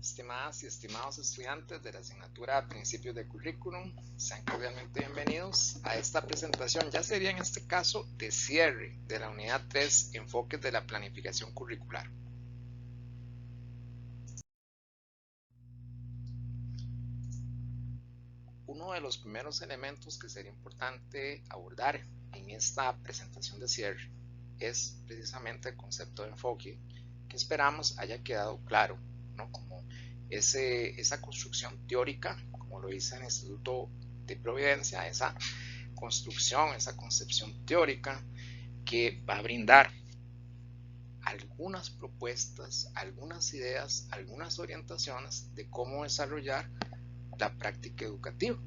Estimadas y estimados estudiantes de la asignatura Principios de Currículum, sean cordialmente bienvenidos a esta presentación. Ya sería en este caso de cierre de la unidad 3, Enfoques de la Planificación Curricular. Uno de los primeros elementos que sería importante abordar en esta presentación de cierre es precisamente el concepto de enfoque, que esperamos haya quedado claro, ¿no? Como esa construcción teórica, como lo dice el Instituto de Providencia, esa construcción, esa concepción teórica que va a brindar algunas propuestas, algunas ideas, algunas orientaciones de cómo desarrollar la práctica educativa.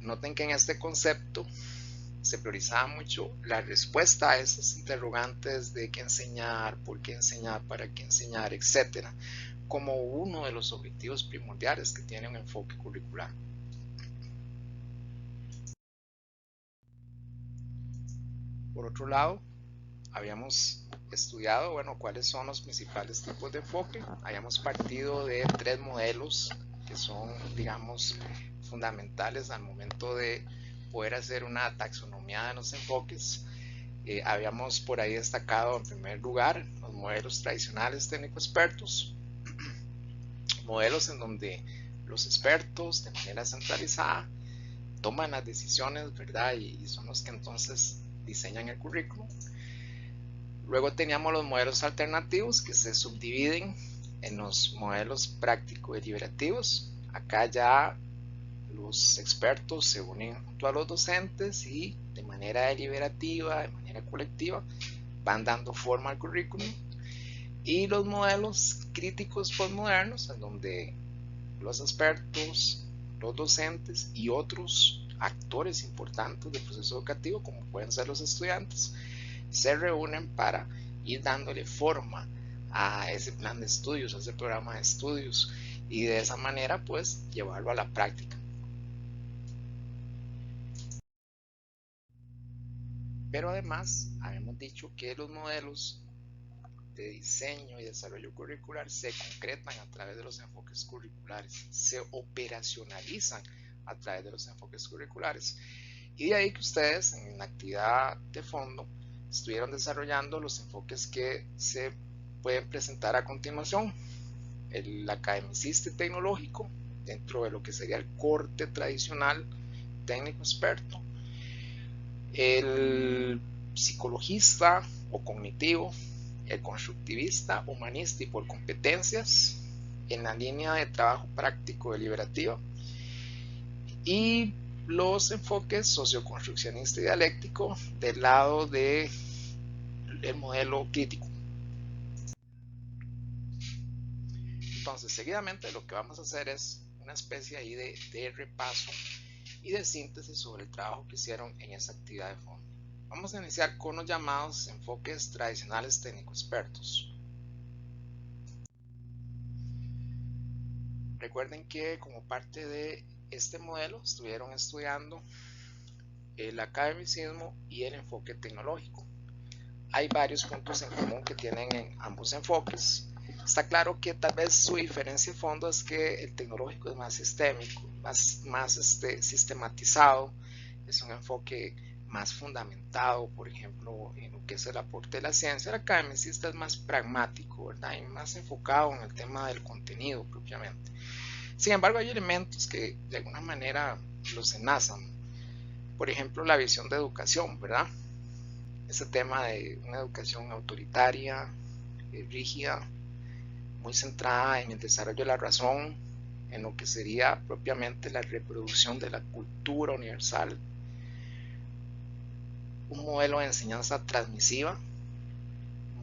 Noten que en este concepto se priorizaba mucho la respuesta a esos interrogantes de qué enseñar, por qué enseñar, para qué enseñar, etcétera, como uno de los objetivos primordiales que tiene un enfoque curricular. Por otro lado, habíamos estudiado, cuáles son los principales tipos de enfoque. Habíamos partido de 3 modelos que son, digamos, fundamentales al momento de poder hacer una taxonomía de los enfoques. Habíamos por ahí destacado en primer lugar los modelos tradicionales técnico-expertos, modelos en donde los expertos de manera centralizada toman las decisiones, ¿verdad? Y son los que entonces diseñan el currículum. Luego teníamos los modelos alternativos que se subdividen en los modelos práctico-deliberativos. Acá ya los expertos se unen junto a los docentes y de manera deliberativa, de manera colectiva, van dando forma al currículum. Y los modelos críticos postmodernos, en donde los expertos, los docentes y otros actores importantes del proceso educativo, como pueden ser los estudiantes, se reúnen para ir dándole forma a ese plan de estudios, a ese programa de estudios, y de esa manera pues llevarlo a la práctica. Pero además habíamos dicho que los modelos de diseño y desarrollo curricular se concretan a través de los enfoques curriculares, se operacionalizan a través de los enfoques curriculares. Y de ahí que ustedes en la actividad de fondo estuvieron desarrollando los enfoques que se pueden presentar a continuación. El academicista y tecnológico, dentro de lo que sería el corte tradicional técnico experto. El psicologista o cognitivo, el constructivista, humanista y por competencias, en la línea de trabajo práctico deliberativa, y los enfoques socioconstruccionista y dialéctico del lado del modelo crítico. Entonces, seguidamente lo que vamos a hacer es una especie ahí de repaso y de síntesis sobre el trabajo que hicieron en esa actividad de fondo. Vamos a iniciar con los llamados enfoques tradicionales técnico-expertos. Recuerden que como parte de este modelo estuvieron estudiando el academicismo y el enfoque tecnológico. Hay varios puntos en común que tienen en ambos enfoques. Está claro que tal vez su diferencia de fondo es que el tecnológico es más sistémico, más sistematizado, es un enfoque más fundamentado, por ejemplo, en lo que es el aporte de la ciencia. El academicista es más pragmático, ¿verdad? Y más enfocado en el tema del contenido propiamente. Sin embargo, hay elementos que de alguna manera los enlazan. Por ejemplo, la visión de educación, ¿verdad? Ese tema de una educación autoritaria, rígida, muy centrada en el desarrollo de la razón, en lo que sería propiamente la reproducción de la cultura universal. Un modelo de enseñanza transmisiva,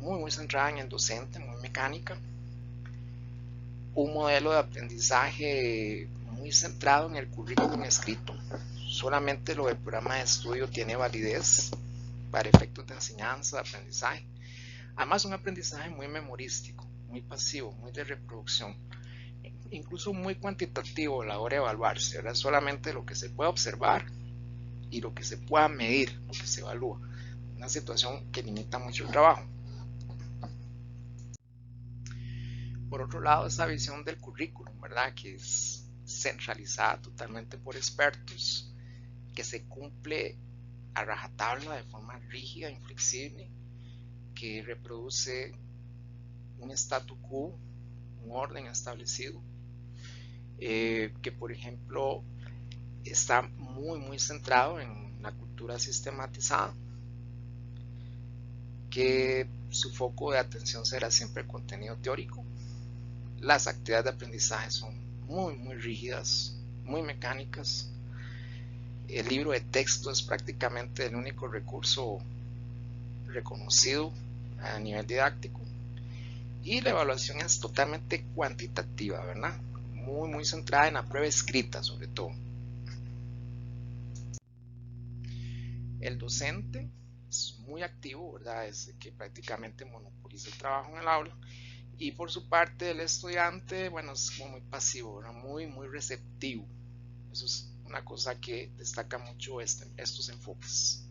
muy centrada en el docente, muy mecánica. Un modelo de aprendizaje muy centrado en el currículum escrito. Solamente lo del programa de estudio tiene validez para efectos de enseñanza, de aprendizaje. Además, un aprendizaje muy memorístico, muy pasivo, muy de reproducción, incluso muy cuantitativo a la hora de evaluarse, ¿verdad? Solamente lo que se puede observar y lo que se pueda medir, lo que se evalúa. Una situación que limita mucho el trabajo. Por otro lado, esa visión del currículum, ¿verdad? Que es centralizada totalmente por expertos, que se cumple a rajatabla de forma rígida, inflexible, que reproduce un statu quo, un orden establecido, que por ejemplo está muy centrado en la cultura sistematizada, que su foco de atención será siempre el contenido teórico. Las actividades de aprendizaje son muy rígidas, muy mecánicas. El libro de texto es prácticamente el único recurso reconocido a nivel didáctico, y la evaluación es totalmente cuantitativa, ¿verdad? Muy centrada en la prueba escrita sobre todo. El docente es muy activo, ¿verdad? Es que prácticamente monopoliza el trabajo en el aula, y por su parte el estudiante, bueno, es como muy pasivo, ¿verdad? Muy receptivo. Eso es una cosa que destaca mucho estos enfoques.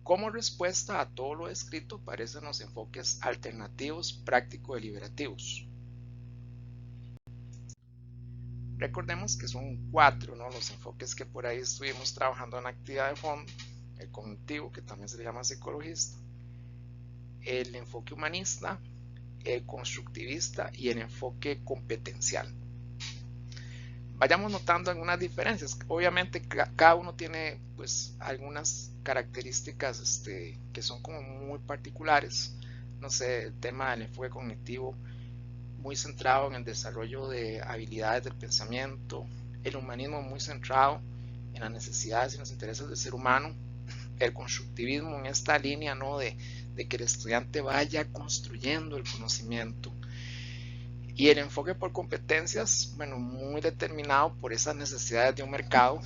Como respuesta a todo lo descrito aparecen los enfoques alternativos práctico-deliberativos. Recordemos que son 4, ¿no?, los enfoques que por ahí estuvimos trabajando en la actividad de fondo: el cognitivo, que también se le llama psicologista, el enfoque humanista, el constructivista y el enfoque competencial. Vayamos notando algunas diferencias. Obviamente cada uno tiene pues algunas características que son como muy particulares. No sé, el tema del enfoque cognitivo, muy centrado en el desarrollo de habilidades del pensamiento; el humanismo, muy centrado en las necesidades y los intereses del ser humano; el constructivismo en esta línea, ¿no?, de que el estudiante vaya construyendo el conocimiento; y el enfoque por competencias, bueno, muy determinado por esas necesidades de un mercado,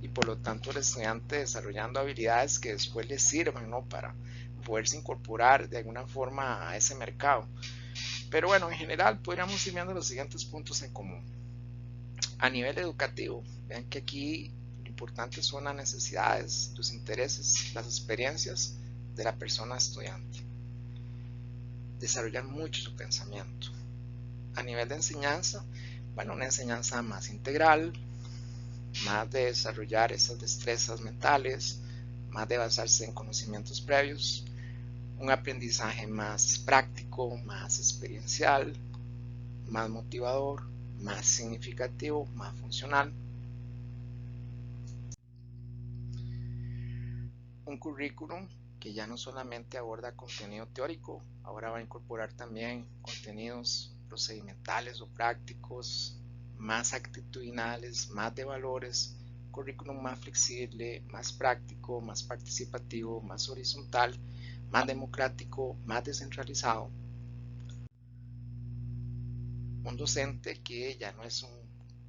y por lo tanto el estudiante desarrollando habilidades que después le sirvan, ¿no?, para poderse incorporar de alguna forma a ese mercado. Pero bueno, en general podríamos ir viendo los siguientes puntos en común. A nivel educativo, vean que aquí lo importante son las necesidades, los intereses, las experiencias de la persona estudiante. Desarrollar mucho su pensamiento. A nivel de enseñanza, bueno, una enseñanza más integral, más de desarrollar esas destrezas mentales, más de basarse en conocimientos previos, un aprendizaje más práctico, más experiencial, más motivador, más significativo, más funcional. Un currículum que ya no solamente aborda contenido teórico, ahora va a incorporar también contenidos procedimentales o prácticos, más actitudinales, más de valores, currículum más flexible, más práctico, más participativo, más horizontal, más democrático, más descentralizado. Un docente que ya no es un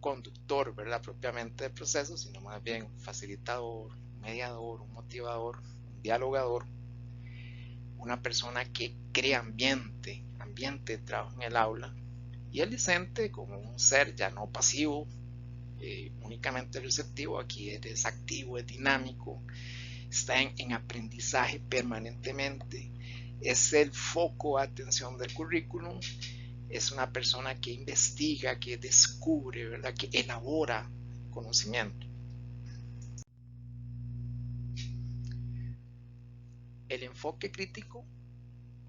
conductor, ¿verdad?, propiamente del proceso, sino más bien un facilitador, un mediador, un motivador, un dialogador, una persona que crea ambiente de trabajo en el aula; y el discente como un ser ya no pasivo, únicamente receptivo. Aquí es activo, es dinámico, está en aprendizaje permanentemente, es el foco de atención del currículum, es una persona que investiga, que descubre, ¿verdad?, que elabora conocimiento. El enfoque crítico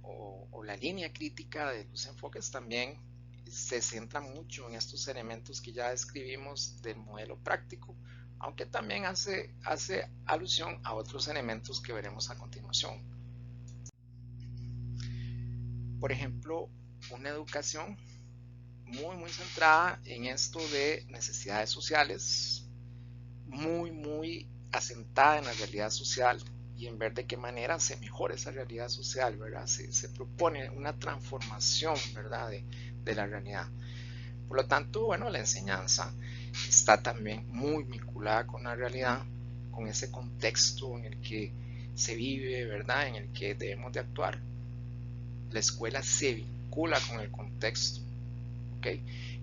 o la línea crítica de los enfoques también se centra mucho en estos elementos que ya describimos del modelo práctico, aunque también hace alusión a otros elementos que veremos a continuación. Por ejemplo, una educación muy centrada en esto de necesidades sociales, muy asentada en la realidad social y en ver de qué manera se mejora esa realidad social, ¿verdad? Se propone una transformación, ¿verdad?, de la realidad. Por lo tanto, bueno, la enseñanza está también muy vinculada con la realidad, con ese contexto en el que se vive, ¿verdad?, en el que debemos de actuar. La escuela se vincula con el contexto, ¿ok?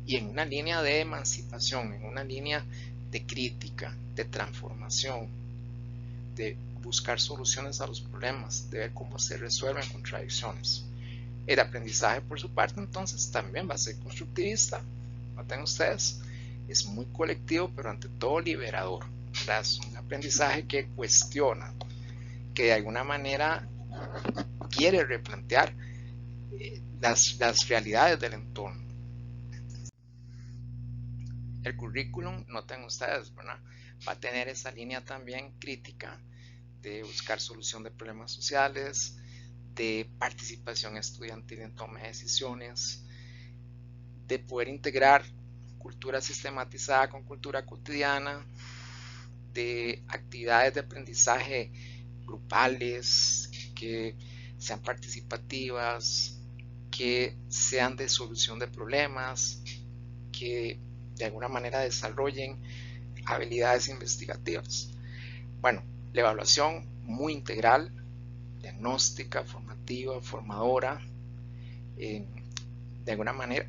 Y en una línea de emancipación, en una línea de crítica, de transformación, de buscar soluciones a los problemas, de ver cómo se resuelven contradicciones. El aprendizaje por su parte entonces también va a ser constructivista, noten ustedes, es muy colectivo pero ante todo liberador, ¿verdad? Es un aprendizaje que cuestiona, que de alguna manera quiere replantear las realidades del entorno. El currículum, noten ustedes, ¿verdad? Va a tener esa línea también crítica de buscar solución de problemas sociales, de participación estudiantil en toma de decisiones, de poder integrar cultura sistematizada con cultura cotidiana, de actividades de aprendizaje grupales, que sean participativas, que sean de solución de problemas, que de alguna manera desarrollen habilidades investigativas. Bueno, la evaluación muy integral, diagnóstica, formativa, formadora, de alguna manera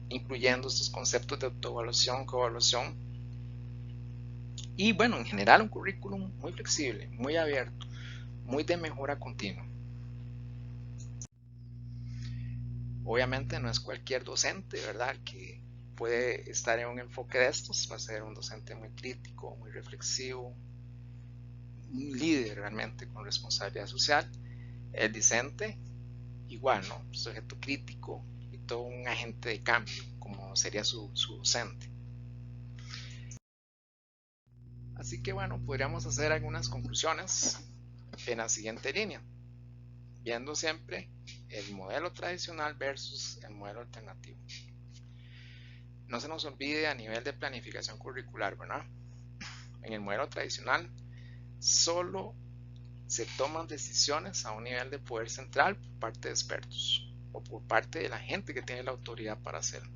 incluyendo estos conceptos de autoevaluación, coevaluación y bueno, en general un currículum muy flexible, muy abierto, muy de mejora continua. Obviamente no es cualquier docente, ¿verdad?, que puede estar en un enfoque de estos, va a ser un docente muy crítico, muy reflexivo, un líder realmente con responsabilidad social. El discente, igual, ¿no? Sujeto crítico y todo un agente de cambio, como sería su docente. Así que bueno, podríamos hacer algunas conclusiones en la siguiente línea, viendo siempre el modelo tradicional versus el modelo alternativo. No se nos olvide a nivel de planificación curricular, ¿verdad? En el modelo tradicional solo se toman decisiones a un nivel de poder central por parte de expertos o por parte de la gente que tiene la autoridad para hacerlo.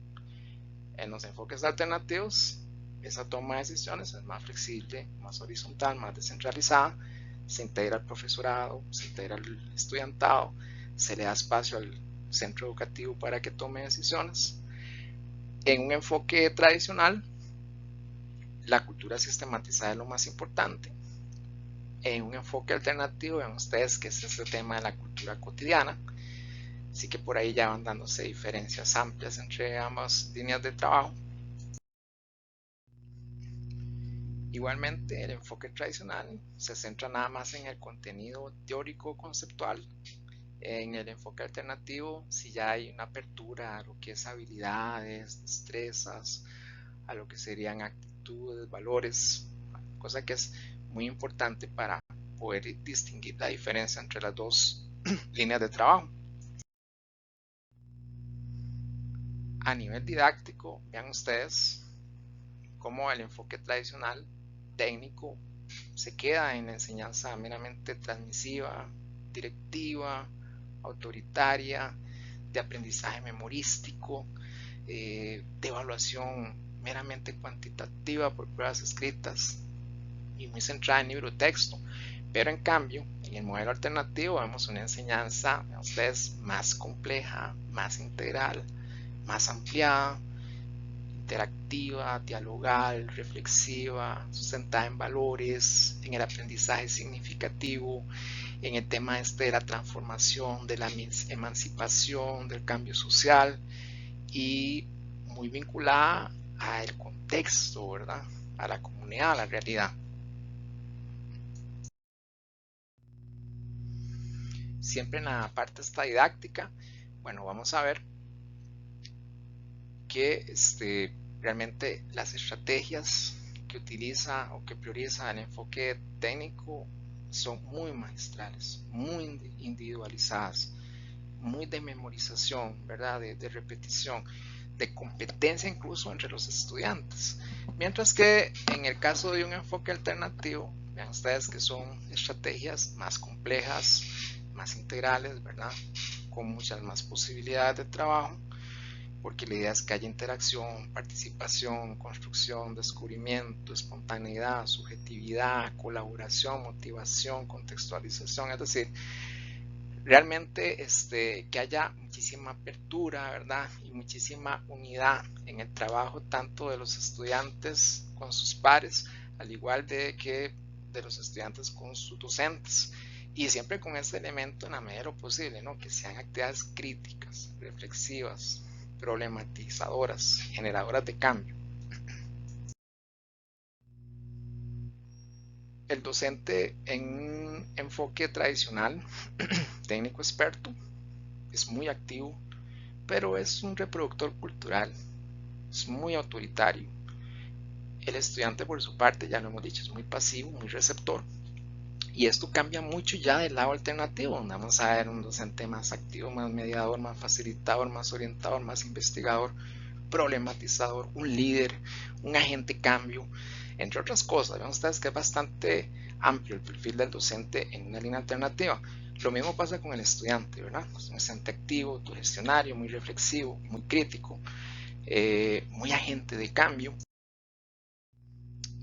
En los enfoques alternativos, esa toma de decisiones es más flexible, más horizontal, más descentralizada. Se integra al profesorado, se integra al estudiantado, se le da espacio al centro educativo para que tome decisiones. En un enfoque tradicional, la cultura sistematizada es lo más importante. En un enfoque alternativo, ven ustedes que es este tema de la cultura cotidiana. Así que por ahí ya van dándose diferencias amplias entre ambas líneas de trabajo. Igualmente, el enfoque tradicional se centra nada más en el contenido teórico conceptual. En el enfoque alternativo, si ya hay una apertura a lo que es habilidades, destrezas, a lo que serían actitudes, valores, cosa que es muy importante para poder distinguir la diferencia entre las dos líneas de trabajo. A nivel didáctico, vean ustedes cómo el enfoque tradicional técnico se queda en la enseñanza meramente transmisiva, directiva, autoritaria, de aprendizaje memorístico, de evaluación meramente cuantitativa por pruebas escritas y muy centrada en libro de texto. Pero en cambio, en el modelo alternativo vemos una enseñanza, ustedes, más compleja, más integral, más ampliada, interactiva, dialogal, reflexiva, sustentada en valores, en el aprendizaje significativo, en el tema de la transformación, de la emancipación, del cambio social y muy vinculada al contexto, ¿verdad?, a la comunidad, a la realidad. Siempre en la parte esta didáctica, bueno, vamos a ver que realmente las estrategias que utiliza o que prioriza el enfoque técnico son muy magistrales, muy individualizadas, muy de memorización, ¿verdad? De repetición, de competencia incluso entre los estudiantes. Mientras que en el caso de un enfoque alternativo, vean ustedes que son estrategias más complejas, más integrales, ¿verdad?, con muchas más posibilidades de trabajo, porque la idea es que haya interacción, participación, construcción, descubrimiento, espontaneidad, subjetividad, colaboración, motivación, contextualización, es decir, realmente que haya muchísima apertura, ¿verdad?, y muchísima unidad en el trabajo tanto de los estudiantes con sus pares, al igual de que de los estudiantes con sus docentes, Y siempre con este elemento en la medida de lo posible, ¿no? Que sean actividades críticas, reflexivas, problematizadoras, generadoras de cambio. El docente en un enfoque tradicional, técnico experto, es muy activo, pero es un reproductor cultural, es muy autoritario. El estudiante, por su parte, ya lo hemos dicho, es muy pasivo, muy receptor. Y esto cambia mucho ya del lado alternativo, donde vamos a ver un docente más activo, más mediador, más facilitador, más orientador, más investigador, problematizador, un líder, un agente cambio, entre otras cosas. Ven ustedes que es bastante amplio el perfil del docente en una línea alternativa. Lo mismo pasa con el estudiante, ¿verdad? Es un docente activo, autogestionario, muy reflexivo, muy crítico, muy agente de cambio.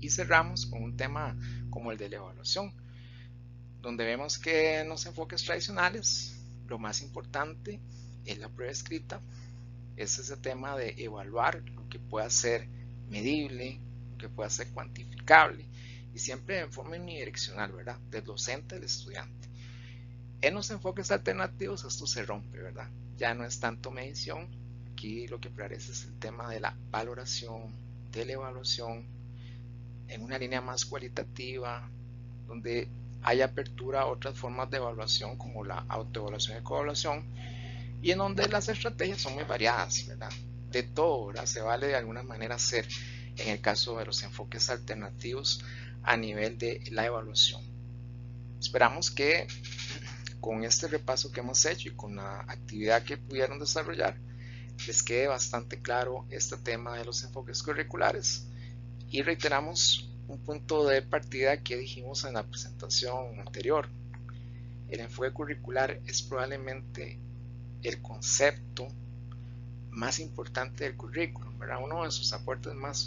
Y cerramos con un tema como el de la evaluación, donde vemos que en los enfoques tradicionales lo más importante es la prueba escrita, es ese tema de evaluar lo que pueda ser medible, lo que pueda ser cuantificable y siempre en forma unidireccional, ¿verdad? Del docente al estudiante. En los enfoques alternativos esto se rompe, ¿verdad? Ya no es tanto medición, aquí lo que prevalece es el tema de la valoración, de la evaluación, en una línea más cualitativa, donde hay apertura a otras formas de evaluación como la autoevaluación y coevaluación, y en donde las estrategias son muy variadas, ¿verdad? De todo, ¿verdad? Se vale de alguna manera hacer en el caso de los enfoques alternativos a nivel de la evaluación. Esperamos que con este repaso que hemos hecho y con la actividad que pudieron desarrollar les quede bastante claro este tema de los enfoques curriculares y reiteramos un punto de partida que dijimos en la presentación anterior. El enfoque curricular es probablemente el concepto más importante del currículum, ¿verdad? Uno de sus aportes más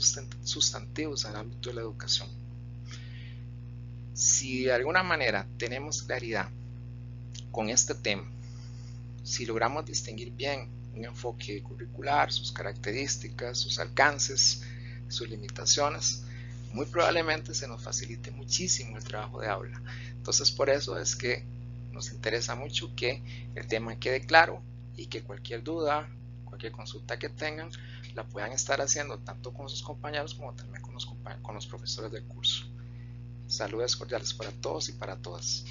sustantivos al ámbito de la educación. Si de alguna manera tenemos claridad con este tema, si logramos distinguir bien un enfoque curricular, sus características, sus alcances, sus limitaciones, muy probablemente se nos facilite muchísimo el trabajo de aula. Entonces por eso es que nos interesa mucho que el tema quede claro y que cualquier duda, cualquier consulta que tengan, la puedan estar haciendo tanto con sus compañeros como también con los profesores del curso. Saludos cordiales para todos y para todas.